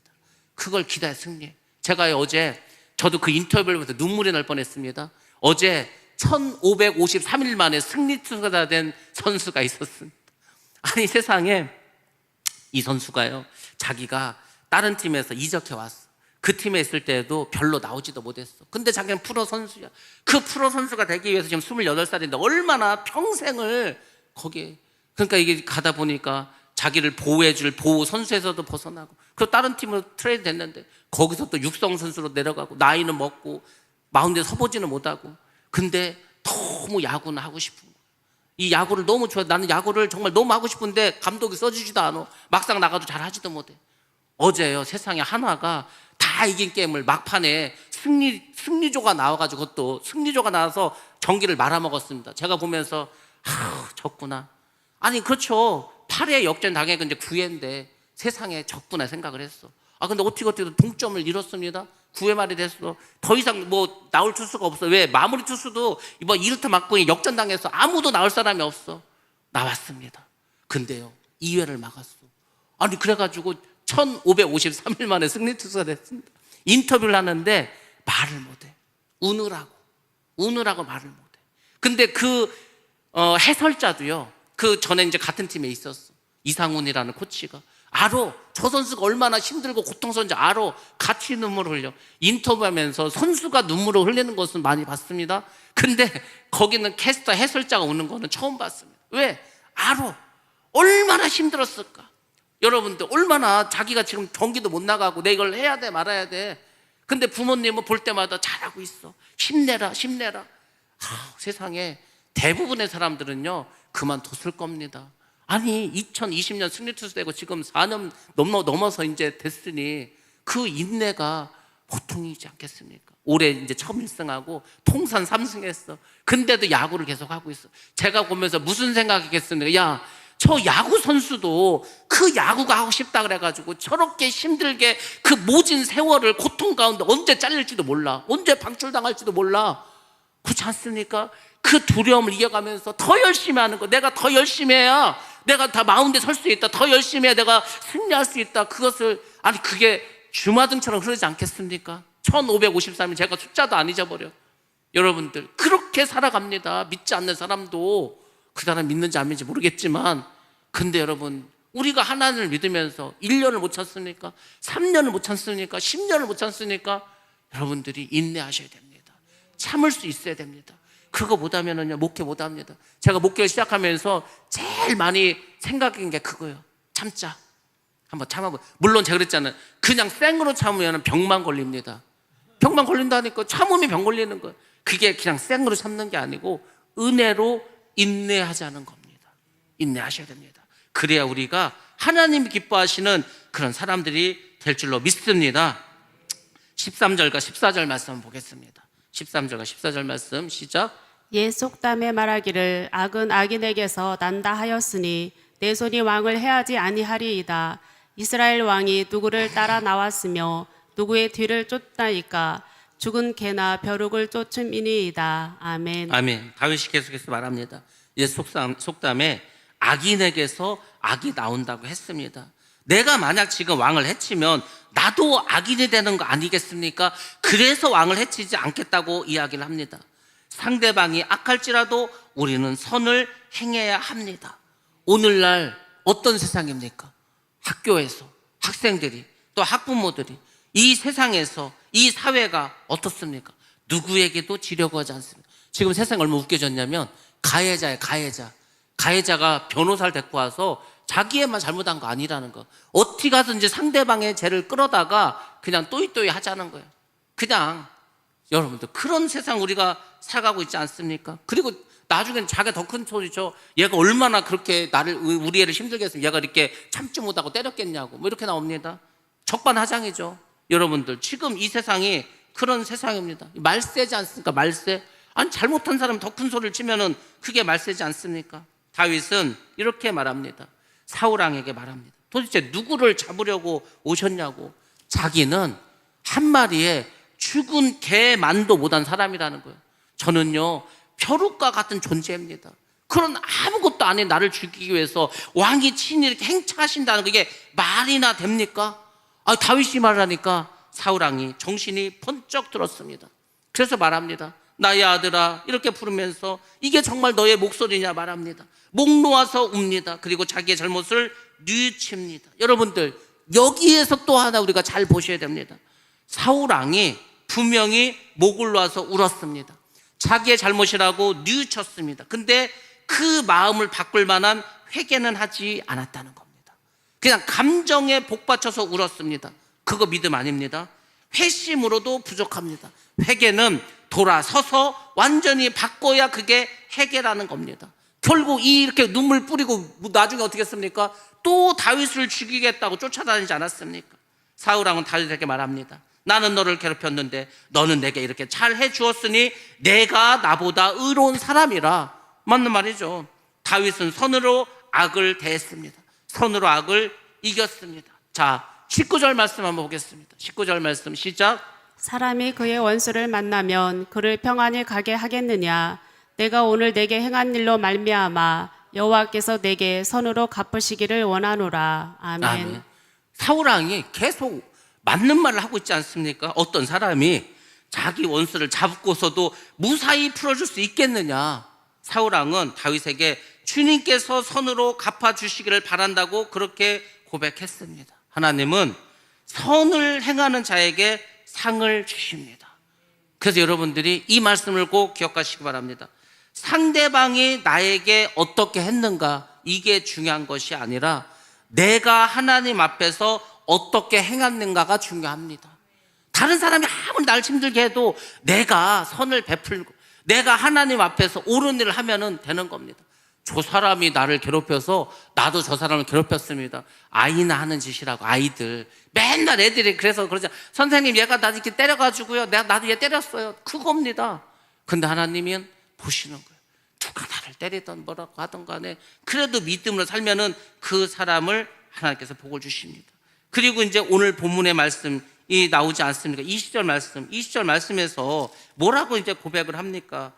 그걸 기다려 승리해. 제가 어제 저도 그 인터뷰를 보면서 눈물이 날 뻔했습니다. 어제 1553일 만에 승리 투수가 된 선수가 있었습니다. 아니, 세상에 이 선수가요, 자기가 다른 팀에서 이적해 왔어. 그 팀에 있을 때에도 별로 나오지도 못했어. 근데 자기는 프로 선수야. 그 프로 선수가 되기 위해서 지금 28살인데 얼마나 평생을 거기에, 그러니까 이게 가다 보니까 자기를 보호해줄 보호 선수에서도 벗어나고, 그 다른 팀으로 트레이드 됐는데 거기서 또 육성 선수로 내려가고, 나이는 먹고 마운드에 서보지는 못하고, 근데 너무 야구는 하고 싶은 거야. 이 야구를 너무 좋아해. 나는 야구를 정말 너무 하고 싶은데 감독이 써주지도 않아. 막상 나가도 잘 하지도 못해. 어제요, 세상에 한화가 다 이긴 게임을 막판에 승리조가 나와가지고, 그것도 승리조가 나와서 경기를 말아먹었습니다. 제가 보면서 졌구나. 아니, 그렇죠. 8회 역전 당해가 이제 9회인데 세상에 졌구나 생각을 했어. 근데 어떻게 동점을 잃었습니다. 9회 말이 됐어. 더 이상 뭐 나올 투수가 없어. 왜? 마무리 투수도 이번 2루타 맞고 역전 당해서 아무도 나올 사람이 없어. 나왔습니다. 근데요, 2회를 막았어. 아니, 그래가지고 1553일 만에 승리 투수가 됐습니다. 인터뷰를 하는데 말을 못해. 우느라고 말을 못해. 근데 그 해설자도요, 그 전에 이제 같은 팀에 있었어. 이상훈이라는 코치가. 알아. 저 선수가 얼마나 힘들고 고통스러운지 알아. 같이 눈물을 흘려. 인터뷰하면서 선수가 눈물을 흘리는 것은 많이 봤습니다. 근데 거기는 캐스터 해설자가 우는 거는 처음 봤습니다. 왜? 알아. 얼마나 힘들었을까. 여러분들, 얼마나 자기가 지금 경기도 못 나가고 내 이걸 해야 돼 말아야 돼. 근데 부모님은 볼 때마다 잘하고 있어. 힘내라. 세상에 대부분의 사람들은요, 그만뒀을 겁니다. 아니, 2020년 승리 투수 되고 지금 4년 넘어서 이제 됐으니 그 인내가 보통이지 않겠습니까? 올해 이제 처음 1승하고 통산 3승했어. 근데도 야구를 계속 하고 있어. 제가 보면서 무슨 생각이겠습니까? 야, 저 야구 선수도 그 야구가 하고 싶다 그래가지고 저렇게 힘들게 그 모진 세월을 고통 가운데 언제 잘릴지도 몰라. 언제 방출당할지도 몰라. 그렇지 않습니까? 그 두려움을 이겨가면서 더 열심히 하는 거. 내가 더 열심히 해야 내가 다 마운드에 설 수 있다. 더 열심히 해야 내가 승리할 수 있다. 그것을, 아니, 그게 주마등처럼 흐르지 않겠습니까? 1553일, 제가 숫자도 안 잊어버려. 여러분들, 그렇게 살아갑니다. 믿지 않는 사람도. 그 사람 믿는지 안 믿는지 모르겠지만, 근데 여러분, 우리가 하나님을 믿으면서 1년을 못 참습니까? 3년을 못 참습니까? 10년을 못 참습니까? 여러분들이 인내하셔야 됩니다. 참을 수 있어야 됩니다. 그거 못하면은요, 목회 못합니다. 제가 목회를 시작하면서 제일 많이 생각한 게 그거예요. 참자. 한번 참아보. 물론 제가 그랬잖아요. 그냥 생으로 참으면 병만 걸립니다. 병만 걸린다니까. 참으면 병 걸리는 거예요. 그게 그냥 생으로 참는 게 아니고 은혜로 인내하자는 겁니다. 인내하셔야 됩니다. 그래야 우리가 하나님이 기뻐하시는 그런 사람들이 될 줄로 믿습니다. 13절과 14절 말씀 보겠습니다. 13절과 14절 말씀 시작. 옛 속담에 말하기를 악은 악인에게서 난다 하였으니 내 손이 왕을 해하지 아니하리이다. 이스라엘 왕이 누구를 따라 나왔으며 누구의 뒤를 쫓다니까 죽은 개나 벼룩을 쫓음이니이다. 아멘. 아멘. 다윗이 계속해서 말합니다. 옛 속담에 악인에게서 악이 나온다고 했습니다. 내가 만약 지금 왕을 해치면 나도 악인이 되는 거 아니겠습니까? 그래서 왕을 해치지 않겠다고 이야기를 합니다. 상대방이 악할지라도 우리는 선을 행해야 합니다. 오늘날 어떤 세상입니까? 학교에서 학생들이, 또 학부모들이, 이 세상에서 이 사회가 어떻습니까? 누구에게도 지려고 하지 않습니다. 지금 세상이 얼마나 웃겨졌냐면 가해자예요. 가해자가 변호사를 데리고 와서 자기애만 잘못한 거 아니라는 거. 어떻게 가든지 상대방의 죄를 끌어다가 그냥 또이또이 하자는 거예요. 그냥 여러분들, 그런 세상 우리가 살아가고 있지 않습니까? 그리고 나중엔 자기가 더 큰 소리죠. 얘가 얼마나 그렇게 우리 애를 힘들게 했으면 얘가 이렇게 참지 못하고 때렸겠냐고. 뭐 이렇게 나옵니다. 적반하장이죠. 여러분들 지금 이 세상이 그런 세상입니다. 말세지 않습니까? 말세. 아니 잘못한 사람 더 큰 소리를 치면은 그게 말세지 않습니까? 다윗은 이렇게 말합니다. 사울 왕에게 말합니다. 도대체 누구를 잡으려고 오셨냐고. 자기는 한 마리의 죽은 개만도 못한 사람이라는 거예요. 저는요 벼룩과 같은 존재입니다. 그런 아무것도 안 해 나를 죽이기 위해서 왕이 친히 이렇게 행차하신다는 그게 말이나 됩니까? 다윗이 말하니까 사울 왕이 정신이 번쩍 들었습니다. 그래서 말합니다. 나의 아들아 이렇게 부르면서 이게 정말 너의 목소리냐 말합니다. 목 놓아서 웁니다. 그리고 자기의 잘못을 뉘우칩니다. 여러분들 여기에서 또 하나 우리가 잘 보셔야 됩니다. 사울 왕이 분명히 목을 놓아서 울었습니다. 자기의 잘못이라고 뉘우쳤습니다. 근데 그 마음을 바꿀 만한 회개는 하지 않았다는 겁니다. 그냥 감정에 복받쳐서 울었습니다. 그거 믿음 아닙니다. 회심으로도 부족합니다. 회개는 돌아서서 완전히 바꿔야 그게 회개라는 겁니다. 결국 이렇게 눈물 뿌리고 나중에 어떻게 했습니까? 또 다윗을 죽이겠다고 쫓아다니지 않았습니까? 사울 왕은 다윗에게 말합니다. 나는 너를 괴롭혔는데 너는 내게 이렇게 잘 해주었으니 내가 나보다 의로운 사람이라. 맞는 말이죠. 다윗은 선으로 악을 대했습니다. 선으로 악을 이겼습니다. 자, 19절 말씀 한번 보겠습니다. 19절 말씀 시작. 사람이 그의 원수를 만나면 그를 평안히 가게 하겠느냐. 내가 오늘 내게 행한 일로 말미암아 여호와께서 내게 선으로 갚으시기를 원하노라. 아멘. 사울 왕이 계속 맞는 말을 하고 있지 않습니까? 어떤 사람이 자기 원수를 잡고서도 무사히 풀어줄 수 있겠느냐. 사울 왕은 다윗에게 주님께서 선으로 갚아주시기를 바란다고 그렇게 고백했습니다. 하나님은 선을 행하는 자에게 상을 주십니다. 그래서 여러분들이 이 말씀을 꼭 기억하시기 바랍니다. 상대방이 나에게 어떻게 했는가 이게 중요한 것이 아니라 내가 하나님 앞에서 어떻게 행했는가가 중요합니다. 다른 사람이 아무리 나를 힘들게 해도 내가 선을 베풀고 내가 하나님 앞에서 옳은 일을 하면 되는 겁니다. 저 사람이 나를 괴롭혀서 나도 저 사람을 괴롭혔습니다. 아이나 하는 짓이라고. 아이들 맨날 애들이 그래서 그러죠. 선생님 얘가 나 이렇게 때려가지고요 나도 얘 때렸어요. 그겁니다. 근데 하나님은 보시는 거예요. 누가 나를 때리던 뭐라고 하던 간에 그래도 믿음으로 살면은 그 사람을 하나님께서 복을 주십니다. 그리고 이제 오늘 본문의 말씀이 나오지 않습니까? 20절 말씀에서 뭐라고 이제 고백을 합니까?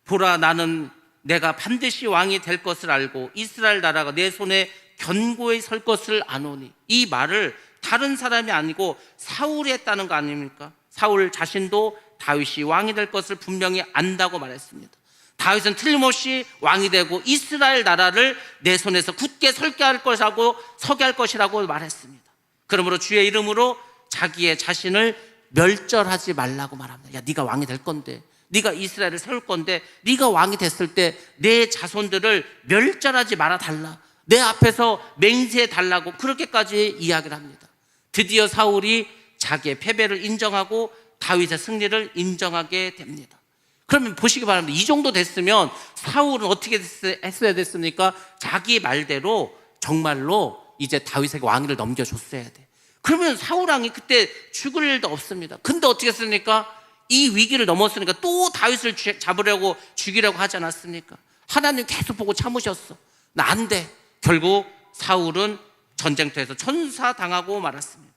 보라, 나는 내가 반드시 왕이 될 것을 알고 이스라엘 나라가 내 손에 견고히 설 것을 아노니. 이 말을 다른 사람이 아니고 사울이 했다는 거 아닙니까? 사울 자신도 다윗이 왕이 될 것을 분명히 안다고 말했습니다. 다윗은 틀림없이 왕이 되고 이스라엘 나라를 내 손에서 굳게 서게 할 것이라고 말했습니다. 그러므로 주의 이름으로 자기의 자신을 멸절하지 말라고 말합니다. 야, 네가 왕이 될 건데, 네가 이스라엘을 세울 건데, 네가 왕이 됐을 때 내 자손들을 멸절하지 말아 달라, 내 앞에서 맹세해 달라고 그렇게까지 이야기를 합니다. 드디어 사울이 자기의 패배를 인정하고 다윗의 승리를 인정하게 됩니다. 그러면 보시기 바랍니다. 이 정도 됐으면 사울은 어떻게 했어야 됐습니까? 자기 말대로 정말로 이제 다윗에게 왕위를 넘겨줬어야 돼. 그러면 사울 왕이 그때 죽을 일도 없습니다. 근데 어떻게 했습니까? 이 위기를 넘었으니까 또 다윗을 잡으려고 죽이려고 하지 않았습니까? 하나님 계속 보고 참으셨어. 나 안 돼. 결국 사울은 전쟁터에서 천사당하고 말았습니다.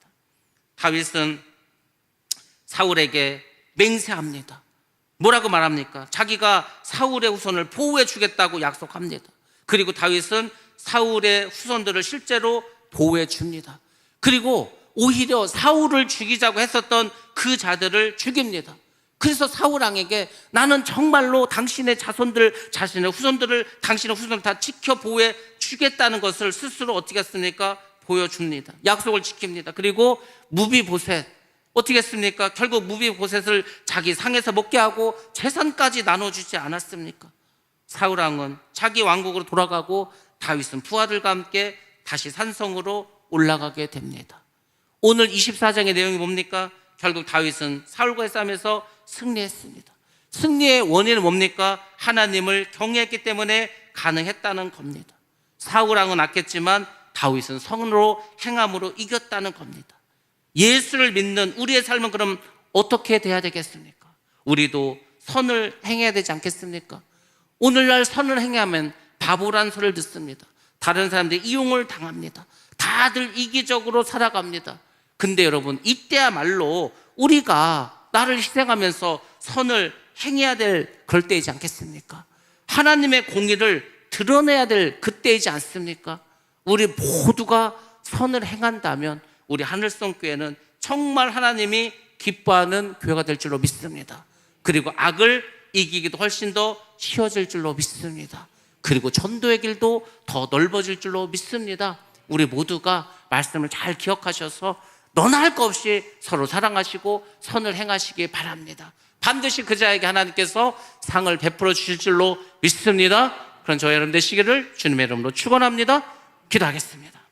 다윗은 사울에게 맹세합니다. 뭐라고 말합니까? 자기가 사울의 후손을 보호해 주겠다고 약속합니다. 그리고 다윗은 사울의 후손들을 실제로 보호해 줍니다. 그리고 오히려 사울을 죽이자고 했었던 그 자들을 죽입니다. 그래서 사울 왕에게 나는 정말로 당신의 자신의 후손들을 당신의 후손을 다 지켜 보호해 주겠다는 것을 스스로 어떻게 했습니까? 보여줍니다. 약속을 지킵니다. 그리고 무비보셋 어떻게 했습니까? 결국 무비보셋을 자기 상에서 먹게 하고 재산까지 나눠주지 않았습니까? 사울 왕은 자기 왕국으로 돌아가고 다윗은 부하들과 함께 다시 산성으로 올라가게 됩니다. 오늘 24장의 내용이 뭡니까? 결국 다윗은 사울과의 싸움에서 승리했습니다. 승리의 원인은 뭡니까? 하나님을 경외했기 때문에 가능했다는 겁니다. 사울 왕은 악했지만 다윗은 선으로 행함으로 이겼다는 겁니다. 예수를 믿는 우리의 삶은 그럼 어떻게 돼야 되겠습니까? 우리도 선을 행해야 되지 않겠습니까? 오늘날 선을 행하면 바보란 소리를 듣습니다. 다른 사람들이 이용을 당합니다. 다들 이기적으로 살아갑니다. 근데 여러분, 이때야말로 우리가 나를 희생하면서 선을 행해야 될 그럴 때이지 않겠습니까? 하나님의 공의를 드러내야 될 그때이지 않습니까? 우리 모두가 선을 행한다면 우리 하늘성교회는 정말 하나님이 기뻐하는 교회가 될 줄로 믿습니다. 그리고 악을 이기기도 훨씬 더 쉬워질 줄로 믿습니다. 그리고 전도의 길도 더 넓어질 줄로 믿습니다. 우리 모두가 말씀을 잘 기억하셔서 너나 할 것 없이 서로 사랑하시고 선을 행하시기 바랍니다. 반드시 그 자에게 하나님께서 상을 베풀어 주실 줄로 믿습니다. 그런 저희 여러분 되시기를 주님의 이름으로 축원합니다. 기도하겠습니다.